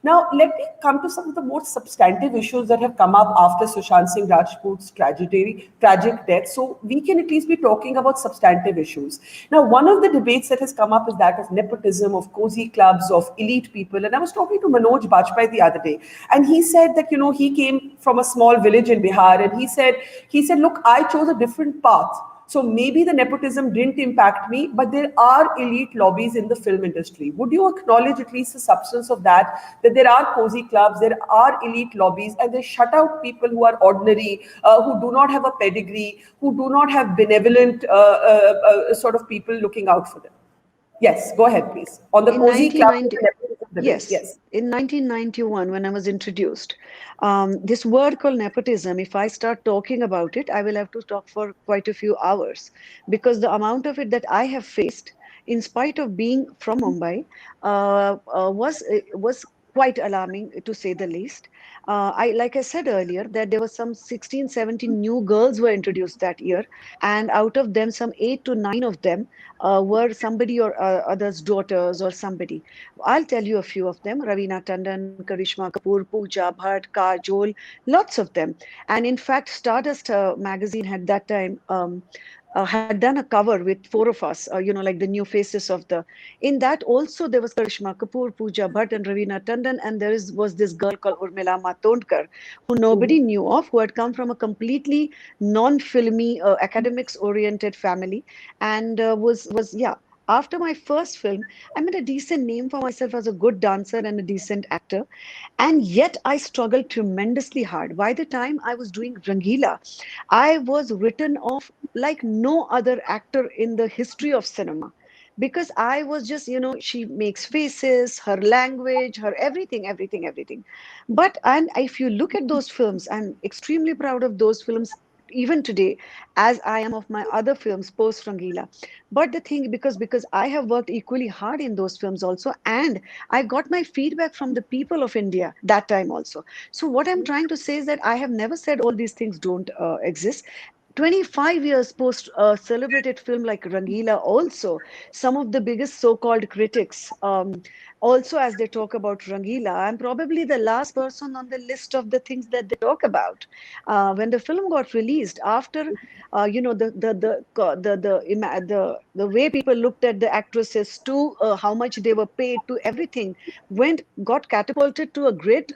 Now, let me come to some of the more substantive issues that have come up after Sushant Singh Rajput's tragic death. So we can at least be talking about substantive issues. Now, one of the debates that has come up is that of nepotism, of cozy clubs, of elite people. And I was talking to Manoj Bajpayee the other day, and he said that, he came from a small village in Bihar, and he said, look, I chose a different path. So maybe the nepotism didn't impact me, but there are elite lobbies in the film industry. Would you acknowledge at least the substance of that there are cozy clubs, there are elite lobbies, and they shut out people who are ordinary, who do not have a pedigree, who do not have benevolent sort of people looking out for them? Yes, go ahead, please. On the In cozy clubs, 1990, the nepotism debate. yes, Yes. in 1991, when I was introduced, this word called nepotism, if I start talking about it, I will have to talk for quite a few hours, because the amount of it that I have faced, in spite of being from Mumbai, was quite alarming, to say the least. Like I said earlier, that there were some 16, 17 new girls were introduced that year, and out of them, some 8 to 9 of them were somebody or other's daughters or somebody. I'll tell you a few of them: Ravina Tandon, Karishma Kapoor, Pooja Bhatt, Kajol, lots of them. And in fact, Stardust magazine had that time had done a cover with 4 of us, like the new faces of the. In that also there was Karishma Kapoor, Pooja Bhatt, and Ravina Tandon, and was this girl called Urmila Matondkar, who nobody knew of, who had come from a completely non-filmy, academics-oriented family, and was yeah. After my first film, I made a decent name for myself as a good dancer and a decent actor. And yet I struggled tremendously hard. By the time I was doing Rangila, I was written off like no other actor in the history of cinema. Because I was just, she makes faces, her language, her everything, everything, everything. And if you look at those films, I'm extremely proud of those films even today, as I am of my other films post Rangila. But the thing, because I have worked equally hard in those films also, and I got my feedback from the people of India that time also. So what I'm trying to say is that I have never said all these things don't exist. 25 years post a celebrated film like Rangila, also, some of the biggest so called critics, also, as they talk about Rangila, I'm probably the last person on the list of the things that they talk about. When the film got released, after the way people looked at the actresses, to how much they were paid, to everything, got catapulted to a great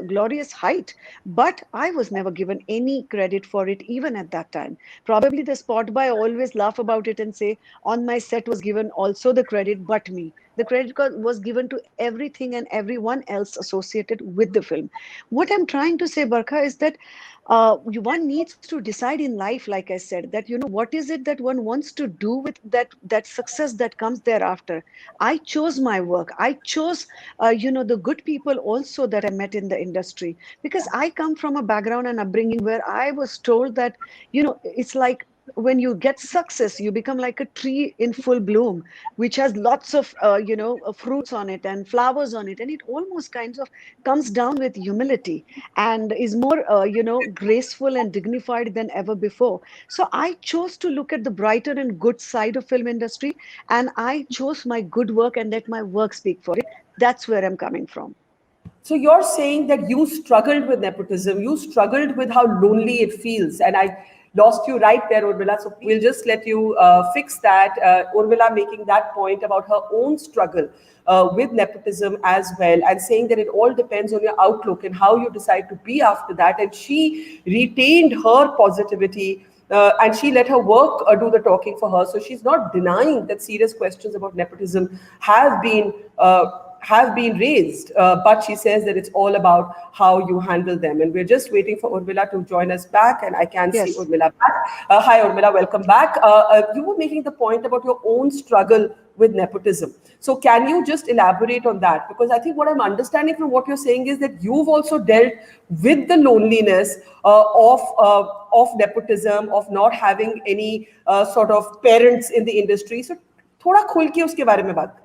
glorious height. But I was never given any credit for it, even at that time. Probably the spot by always laugh about it and say, on my set was given also the credit, but me. The credit was given to everything and everyone else associated with the film. What I'm trying to say, Barkha, is that one needs to decide in life, like I said, that what is it that one wants to do with that success that comes thereafter. I chose my work. I chose the good people also that I met in the industry, because I come from a background and upbringing where I was told that it's like, when you get success, you become like a tree in full bloom, which has lots of fruits on it and flowers on it, and it almost kinds of comes down with humility and is more graceful and dignified than ever before. So I chose to look at the brighter and good side of film industry, and I chose my good work and let my work speak for it. That's where I'm coming from. So you're saying that you struggled with nepotism, you struggled with how lonely it feels, and I lost you right there, Urmila. So we'll just let you fix that. Urmila making that point about her own struggle with nepotism as well, and saying that it all depends on your outlook and how you decide to be after that. And she retained her positivity. And she let her work do the talking for her. So she's not denying that serious questions about nepotism have been raised, but she says that it's all about how you handle them. And we're just waiting for Urmila to join us back, and I can see Yes. Urmila back. Hi, Urmila, welcome back. You were making the point about your own struggle with nepotism. So can you just elaborate on that? Because I think what I'm understanding from what you're saying is that you've also dealt with the loneliness of nepotism, of not having any sort of parents in the industry. So थोड़ा खुल के उसके बारे में बात.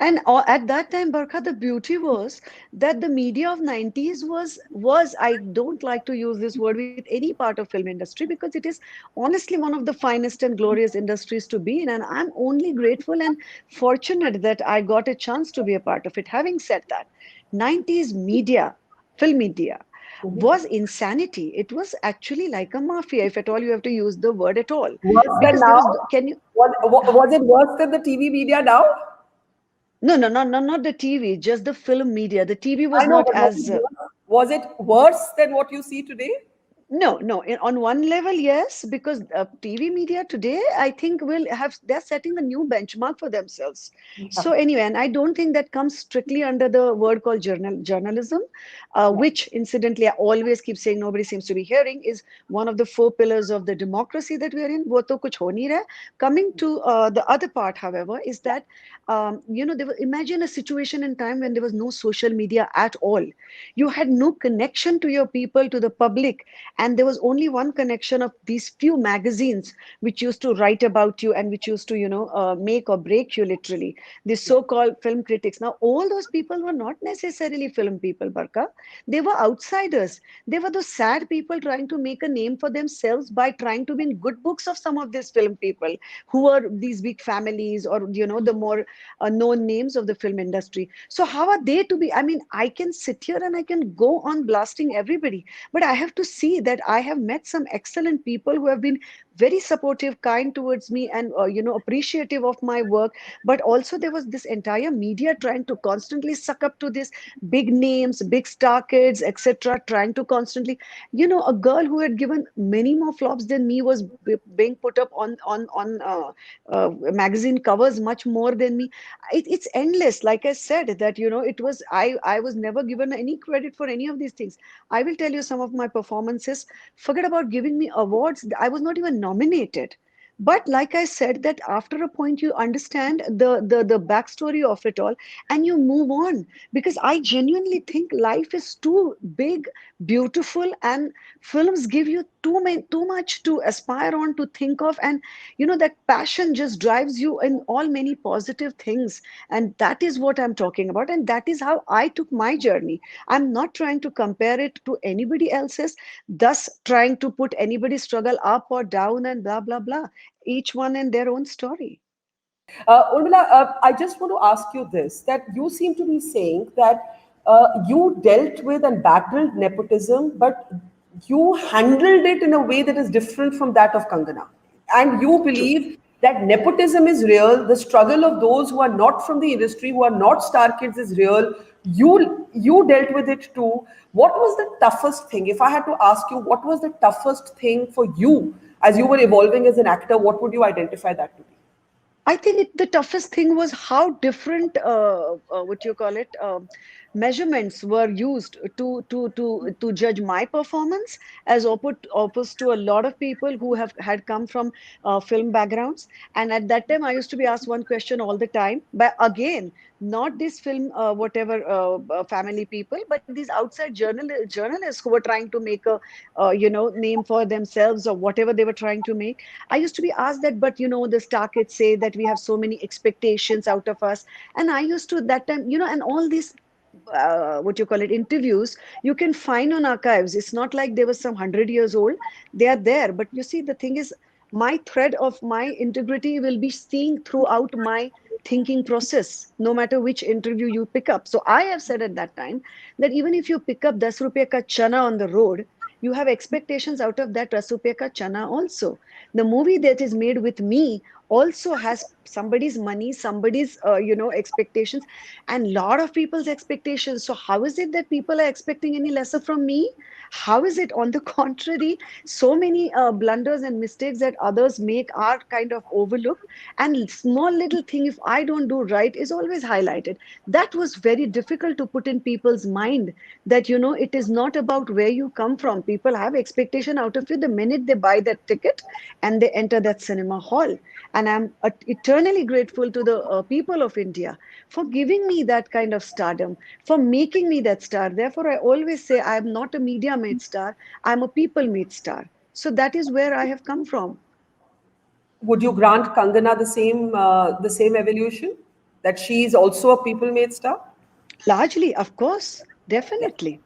And at that time, Barkha, the beauty was that the media of 90s was, I don't like to use this word with any part of film industry, because it is honestly one of the finest and glorious industries to be in. And I'm only grateful and fortunate that I got a chance to be a part of it. Having said that, 90s media, film media, was insanity. It was actually like a mafia, if at all you have to use the word at all. Worse than Because there now? was, can you, Was it worse than the TV media now? no, no, no, no, not the TV, just the film media. The TV I was know, not but as was it worse than what you see today? no, no. On one level, yes, because TV media today, I think will have they're setting a new benchmark for themselves. So anyway, and I don't think that comes strictly under the word called journalism, which incidentally I always keep saying nobody seems to be hearing is one of the four pillars of the democracy that we are in. वो तो कुछ हो नहीं रहा है. Coming to the other part, however, is that imagine a situation in time when there was no social media at all. You had no connection to your people, to the public, and there was only one connection of these few magazines which used to write about you and which used to make or break you literally, the so-called film critics. Now all those people were not necessarily film people, Barka. They were outsiders. They were those sad people trying to make a name for themselves by trying to be in good books of some of these film people who were these big families, or the more known names of the film industry. So how are they to be? I mean, I can sit here and I can go on blasting everybody, but I have to see that I have met some excellent people who have been very supportive, kind towards me, and appreciative of my work. But also there was this entire media trying to constantly suck up to this big names, big star kids, etc., trying to constantly, a girl who had given many more flops than me was being put up on magazine covers much more than me. It's endless. Like I said, that it was, I was never given any credit for any of these things. I will tell you some of my performances. Forget about giving me awards. I was not even nominated. But like I said, that after a point you understand the backstory of it all, and you move on, because I genuinely think life is too big, beautiful, and films give you too much to aspire on, to think of, and that passion just drives you in all many positive things. And that is what I'm talking about, and that is how I took my journey. I'm not trying to compare it to anybody else's, thus trying to put anybody's struggle up or down and blah blah blah, each one in their own story. Urmila, I just want to ask you this, that you seem to be saying that you dealt with and battled nepotism, but you handled it in a way that is different from that of Kangana. And you True. believe that nepotism is real, the struggle of those who are not from the industry, who are not star kids is real. You dealt with it too. What was the toughest thing? If I had to ask you, what was the toughest thing for you as you were evolving as an actor, what would you identify that to be? I think the toughest thing was how different, what you call it, measurements were used to judge my performance, as opposed to a lot of people who have had come from film backgrounds. And at that time, I used to be asked one question all the time, but again, not this film, whatever family people, but these outside journalists who were trying to make a name for themselves, or whatever they were trying to make. I used to be asked that, but the star kids say that we have so many expectations out of us. And I used to that time, and all these what you call it, interviews you can find on archives. It's not like they were some 100 years old. They are there. But you see, the thing is, my thread of my integrity will be seen throughout my thinking process, no matter which interview you pick up. So I have said at that time that even if you pick up 10 rupees ka chana on the road, you have expectations out of that 10 rupees ka chana also. The movie that is made with me also has somebody's money, somebody's expectations, and lot of people's expectations. So how is it that people are expecting any lesser from me? How is it, on the contrary, so many blunders and mistakes that others make are kind of overlooked, and small little thing if I don't do right is always highlighted. That was very difficult to put in people's mind, that it is not about where you come from. People have expectation out of you the minute they buy that ticket and they enter that cinema hall. And I'm eternally grateful to the people of India for giving me that kind of stardom, for making me that star. Therefore, I always say I am not a media made star, I'm a people made star. So that is where I have come from. Would you grant Kangana the same evolution, that she is also a people-made star? Largely, of course, Yeah. definitely.